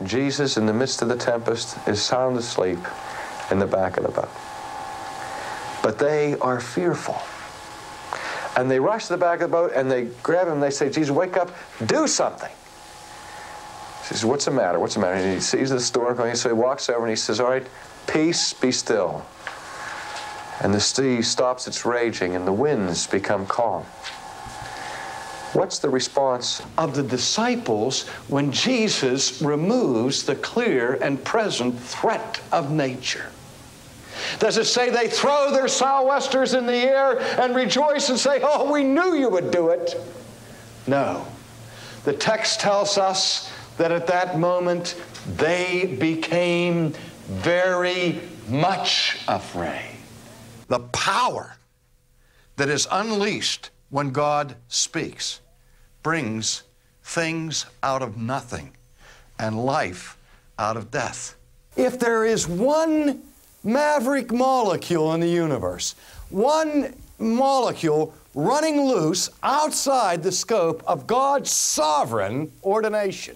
Jesus, in the midst of the tempest, is sound asleep in the back of the boat. But they are fearful. And they rush to the back of the boat and they grab him and they say, Jesus, wake up, do something. He says, what's the matter? What's the matter? And he sees the storm coming, so he walks over and he says, all right, peace, be still. And the sea stops its raging and the winds become calm. What's the response of the disciples when Jesus removes the clear and present threat of nature? Does it say they throw their sou'westers in the air and rejoice and say, oh, we knew you would do it? No. The text tells us that at that moment they became very much afraid. The power that is unleashed when God speaks brings things out of nothing and life out of death. If there is one maverick molecule in the universe, one molecule running loose outside the scope of God's sovereign ordination,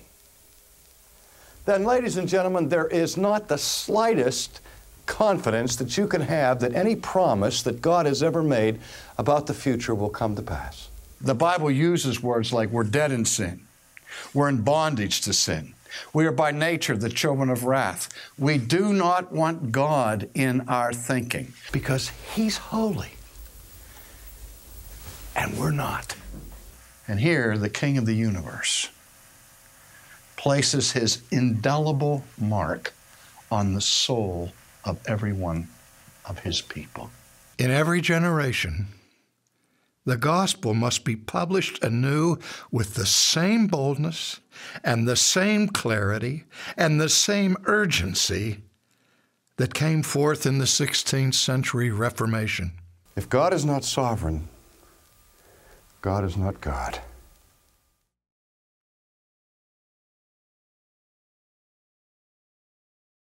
then, ladies and gentlemen, there is not the slightest confidence that you can have that any promise that God has ever made about the future will come to pass. The Bible uses words like we're dead in sin. We're in bondage to sin. We are by nature the children of wrath. We do not want God in our thinking because He's holy and we're not. And here, the King of the universe places His indelible mark on the soul of every one of His people. In every generation, the gospel must be published anew with the same boldness and the same clarity and the same urgency that came forth in the 16th century Reformation. If God is not sovereign, God is not God.